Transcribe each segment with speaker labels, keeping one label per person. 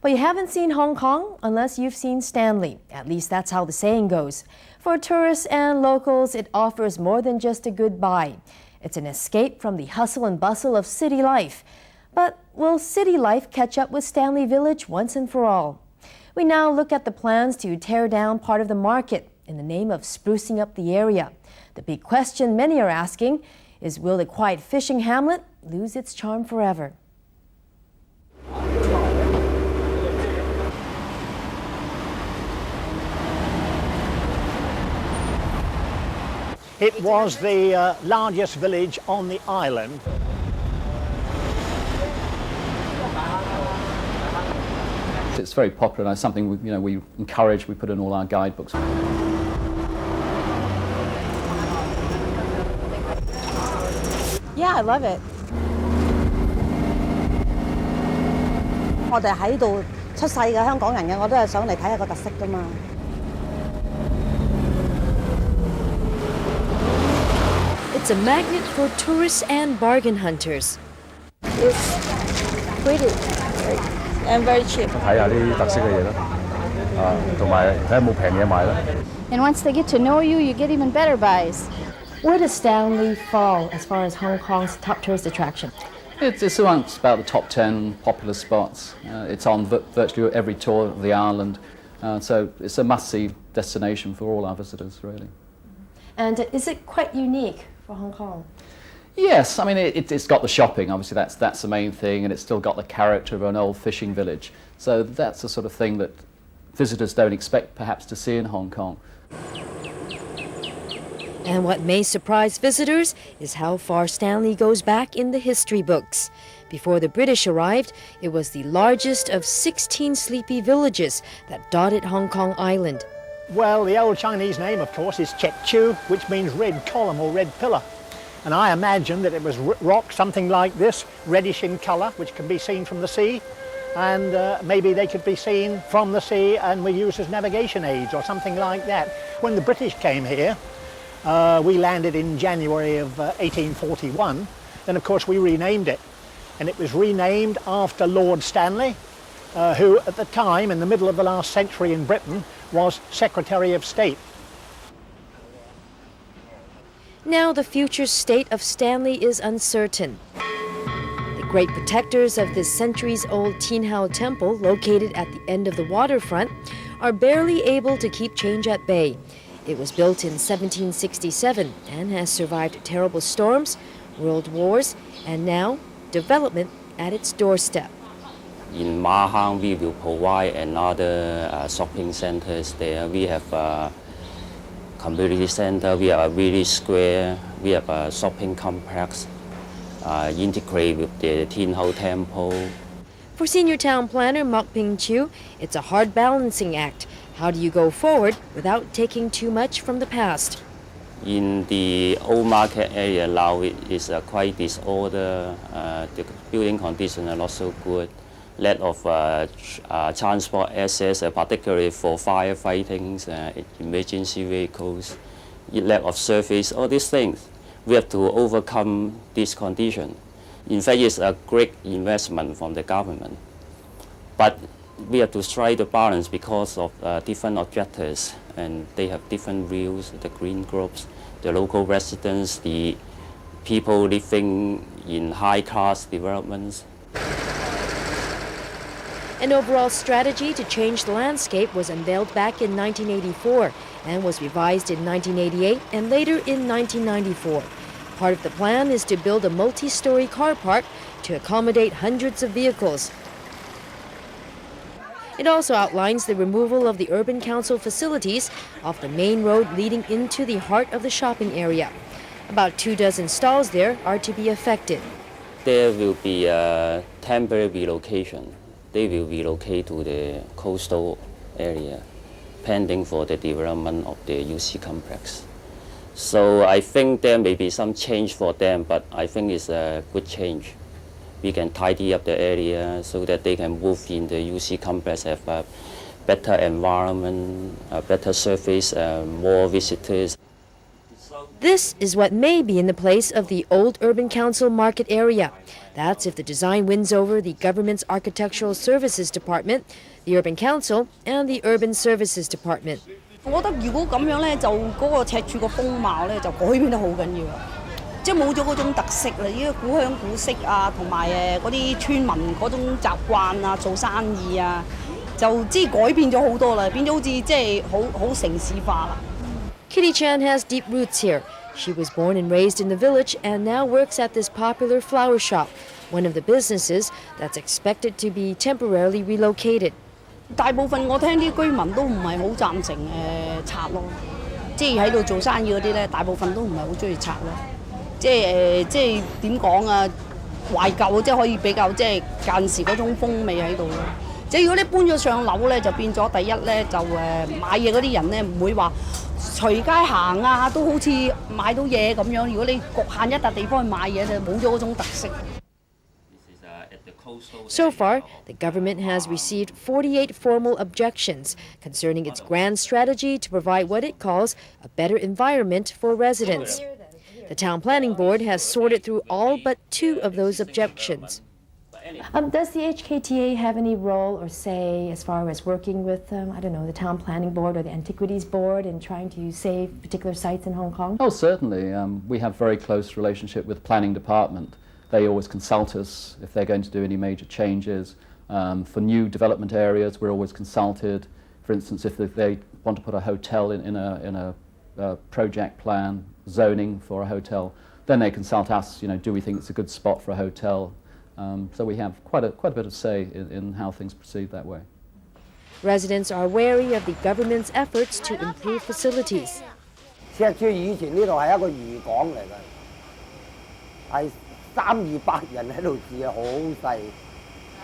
Speaker 1: Well, you haven't seen Hong Kong unless you've seen Stanley. At least that's how the saying goes. For tourists and locals, it offers more than just a goodbye. It's an escape from the hustle and bustle of city life. But will city life catch up with Stanley Village once and for all? We now look at the plans to tear down part of the market in the name of sprucing up the area. The big question many are asking is, will the quiet fishing hamlet lose its charm forever?
Speaker 2: It was the largest village on the island.
Speaker 3: It's very popular and it's something we encourage, we put in all our guidebooks.
Speaker 4: Yeah, I love it. 我哋喺度出世嘅香港人嘅，我都係想嚟睇下個特色㗎嘛。
Speaker 1: It's a magnet for tourists and bargain hunters.
Speaker 4: It's pretty and very cheap.
Speaker 5: 睇下啲特色嘅嘢啦，同埋睇下有冇平嘢買啦。
Speaker 6: And once they get to know you, you get even better buys.
Speaker 1: Where does Stanley fall as far as Hong Kong's top tourist attraction?
Speaker 3: It's amongst about the top 10 popular spots. It's on virtually every tour of the island. So it's a must-see destination for all our visitors, really.
Speaker 1: And is it quite unique for Hong Kong?
Speaker 3: Yes, I mean it's got the shopping, obviously that's the main thing, and it's still got the character of an old fishing village. So that's the sort of thing that visitors don't expect perhaps to see in Hong Kong.
Speaker 1: And what may surprise visitors is how far Stanley goes back in the history books. Before the British arrived, it was the largest of 16 sleepy villages that dotted Hong Kong Island.
Speaker 2: Well, the old Chinese name, of course, is Chek Chu, which means red column or red pillar. And I imagine that it was rock, something like this, reddish in colour, which can be seen from the sea. And maybe they could be seen from the sea and were used as navigation aids or something like that. When the British came here, we landed in January of 1841. Then, of course, we renamed it. And it was renamed after Lord Stanley, who at the time, in the middle of the last century in Britain, was Secretary of State.
Speaker 1: Now the future state of Stanley is uncertain. The great protectors of this centuries-old Tin Hau temple, located at the end of the waterfront, are barely able to keep change at bay. It was built in 1767 and has survived terrible storms, world wars, and now development at its doorstep.
Speaker 7: In Mahang, we will provide another shopping centers there. We have a community center, we have a village square, we have a shopping complex, integrate with the Tin Hau Temple.
Speaker 1: For senior town planner Mok Ping Chiu, it's a hard balancing act. How do you go forward without taking too much from the past?
Speaker 7: In the old market area now, it is quite disorder. The building conditions are not so good. Lack of transport access, particularly for firefighting, emergency vehicles, lack of service, all these things. We have to overcome this condition. In fact, it's a great investment from the government. But we have to strike the balance because of different objectives, and they have different views, the green groups, the local residents, the people living in high-class developments.
Speaker 1: An overall strategy to change the landscape was unveiled back in 1984 and was revised in 1988 and later in 1994. Part of the plan is to build a multi-story car park to accommodate hundreds of vehicles. It also outlines the removal of the urban council facilities off the main road leading into the heart of the shopping area. About 24 stalls there are to be affected.
Speaker 7: There will be a temporary relocation. They will relocate to the coastal area, pending for the development of the UC complex. So I think there may be some change for them, but I think it's a good change. We can tidy up the area so that they can move in the UC complex, have a better environment, a better surface, more visitors.
Speaker 1: This is what may be in the place of the old Urban Council market area. That's if the design wins over the government's Architectural Services Department, the Urban Council, and the Urban Services Department.
Speaker 4: 我覺得如果咁樣咧，就嗰個赤柱個風貌咧就改變得好緊要啊！即係冇咗嗰種特色啦，呢個古香古色啊，同埋嗰啲村民嗰種習慣啊，做生意啊，就即係改變咗好多啦，變咗好似即係好城市化啦。
Speaker 1: Kitty Chan has deep roots here. She was born and raised in the village and now works at this popular flower shop, one of the businesses that's expected to be temporarily relocated.
Speaker 4: 大部分我聽啲居民都唔係好贊成拆咯，即係喺度做生意嗰啲咧，大部分都唔係好中意拆咯。即係點講啊？懷舊即係可以比較即係間時嗰種風味喺度咯。即係如果你搬咗上樓咧，就變咗第一咧就買嘢嗰啲人咧唔會話隨街行啊，都好似買到嘢咁樣。如果你局限一笪地方去買嘢，就冇咗嗰種特色。
Speaker 1: So far, the government has received 48 formal objections concerning its grand strategy to provide what it calls a better environment for residents. The Town Planning Board has sorted through all but 2 of those objections. Does the HKTA have any role or say as far as working with, I don't know, the Town Planning Board or the Antiquities Board in trying to save particular sites in Hong Kong?
Speaker 3: Oh, certainly. We have very close relationship with the Planning Department. They always consult us if they're going to do any major changes. For new development areas, we're always consulted. For instance, if they want to put a hotel in a project plan, zoning for a hotel, then they consult us, do we think it's a good spot for a hotel? So we have quite a bit of say in how things proceed that way.
Speaker 1: Residents are wary of the government's efforts to improve facilities.
Speaker 8: 赤柱以前呢度係一個漁港嚟㗎，係300-200人喺度住啊，好細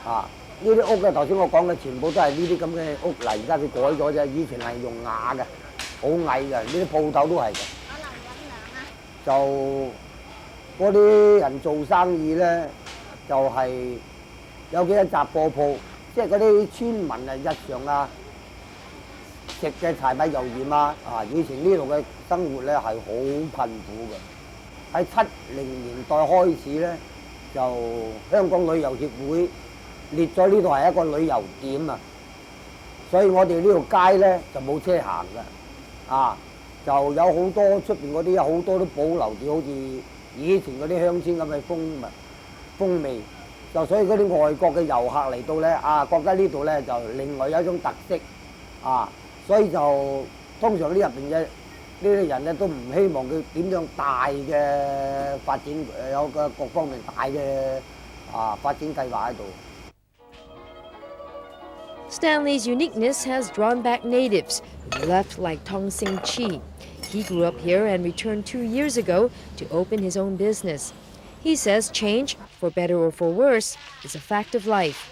Speaker 8: 啊！呢啲屋嘅頭先我講嘅全部都係呢啲咁嘅屋嚟，而家佢改咗啫。以前係用瓦嘅，好矮嘅，呢啲鋪頭都係嘅。就嗰啲人做生意咧，就係有幾多雜貨鋪，即係嗰啲村民啊，日常啊食嘅柴米油鹽啊，以前呢度嘅生活咧係好困苦嘅。喺70年代開始咧，就香港旅遊協會列咗呢度係一個旅遊點啊，所以我哋呢條街咧就冇車行嘅，就有好多出邊嗰啲好多都保留住好似以前嗰啲鄉村咁嘅風味，就所以嗰啲外國嘅遊客嚟到咧，覺得呢度咧就另外有一種特色，所以就通常呢入邊嘅呢啲人咧都唔希望佢點樣大嘅發展，有個各方面大嘅發展計劃喺度。
Speaker 1: Stanley's uniqueness has drawn back natives who left like Tong Sing Chi. He grew up here and returned 2 years ago to open his own business. He says change, for better or for worse, is a fact of life.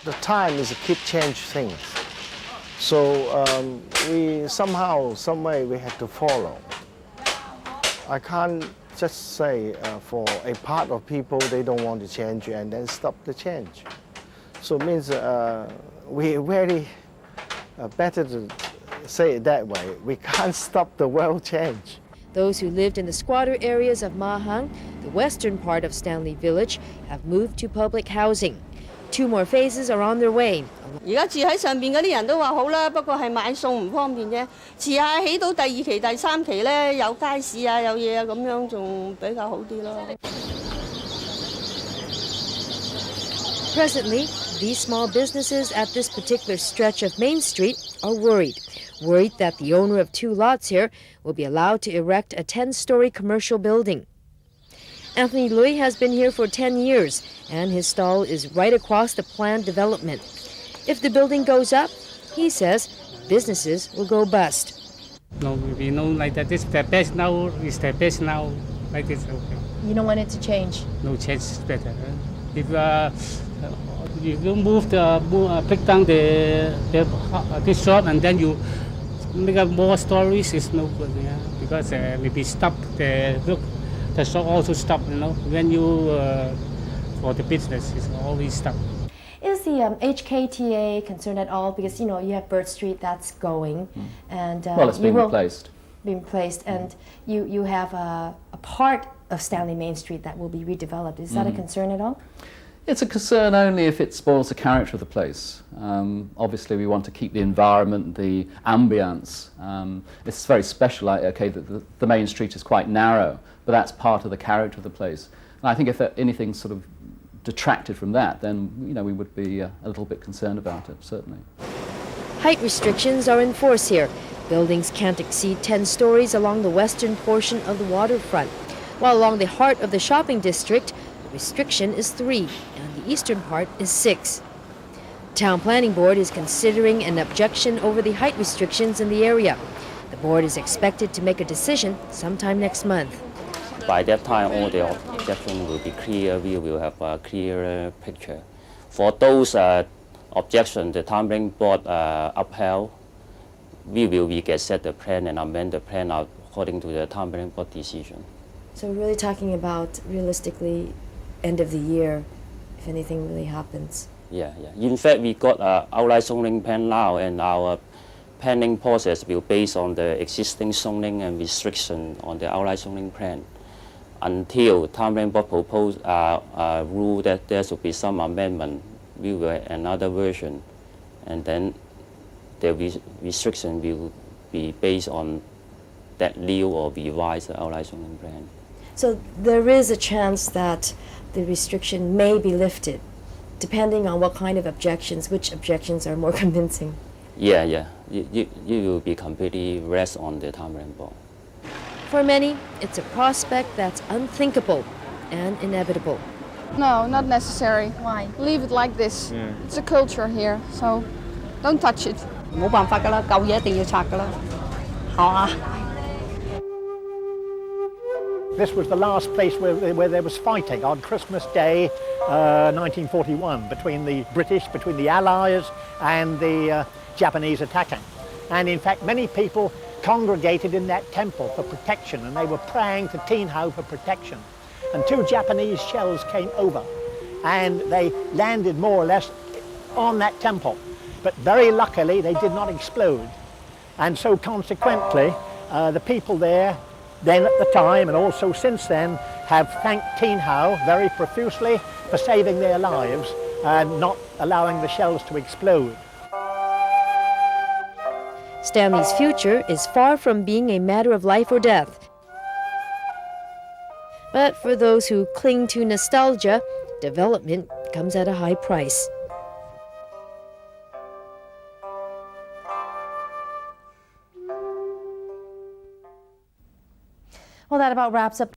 Speaker 9: The time is a keep change thing. So we somehow, some way we have to follow. I can't just say for a part of people they don't want to change and then stop the change. So it means we really better to say it that way. We can't stop the world change.
Speaker 1: Those who lived in the squatter areas of Ma Hang, the western part of Stanley Village, have moved to public housing. 2 more phases are on their way.
Speaker 4: 而家住喺上邊嗰啲人都話好啦，不過係買餸唔方便啫。遲下起到第2期、第3期咧，有街市啊，有嘢啊，咁樣仲比較好啲咯。
Speaker 1: Presently, these small businesses at this particular stretch of Main Street are worried that the owner of 2 lots here will be allowed to erect a 10-story commercial building. Anthony Lui has been here for 10 years, and his stall is right across the planned development. If the building goes up, he says businesses will go bust.
Speaker 10: No, we know like that. This the best now is the best now. Like this, okay.
Speaker 1: You don't want it to change?
Speaker 10: No change is better. If you break down this shop and then you make up more stories, it's no good. Yeah, because maybe stop the shop also stop. When you for the business, it's always stop.
Speaker 1: Is the HKTA concerned at all? Because, you have Bird Street that's going. And
Speaker 3: well, it's being replaced.
Speaker 1: being replaced, and you have a part of Stanley Main Street that will be redeveloped. Is that a concern at all?
Speaker 3: It's a concern only if it spoils the character of the place. Obviously, we want to keep the environment, the ambience. It's very special. Okay, the main street is quite narrow, but that's part of the character of the place. And I think if anything sort of detracted from that, then we would be a little bit concerned about it, certainly.
Speaker 1: Height restrictions are in force here. Buildings can't exceed 10 stories along the western portion of the waterfront, while along the heart of the shopping district, the restriction is 3, and the eastern part is 6. Town Planning Board is considering an objection over the height restrictions in the area. The board is expected to make a decision sometime next month.
Speaker 7: By that time, all the objections will be clear. We will have a clearer picture. For those objections the Town Planning Board upheld, we will reset the plan and amend the plan according to the Town Planning Board decision.
Speaker 1: So we're really talking about, realistically, end of the year, if anything really happens.
Speaker 7: Yeah. In fact, we got an outline zoning plan now, and our planning process will based on the existing zoning and restriction on the outline zoning plan. Until Town Planning Board propose rule that there should be some amendment, we will have another version, and then the restriction will be based on that new or revised outline zoning plan.
Speaker 1: So there is a chance that the restriction may be lifted, depending on what kind of objections, which objections are more convincing.
Speaker 7: Yeah. You will be completely rest on the Town Planning Board.
Speaker 1: For many, it's a prospect that's unthinkable and inevitable.
Speaker 6: No, not necessary. Why? Leave it like this. It's a culture here, so don't touch it.
Speaker 4: 冇辦法㗎啦，舊嘢一定要拆㗎啦，係嘛？
Speaker 2: This was the last place where there was fighting on Christmas Day 1941 between the British, between the Allies and the Japanese attacking. And in fact, many people congregated in that temple for protection, and they were praying to Teen Hau for protection. And 2 Japanese shells came over, and they landed more or less on that temple. But very luckily, they did not explode. And so consequently, the people there, then at the time and also since then, have thanked Teen Hau very profusely for saving their lives and not allowing the shells to explode.
Speaker 1: Stanley's future is far from being a matter of life or death. But for those who cling to nostalgia, development comes at a high price. Well, that about wraps up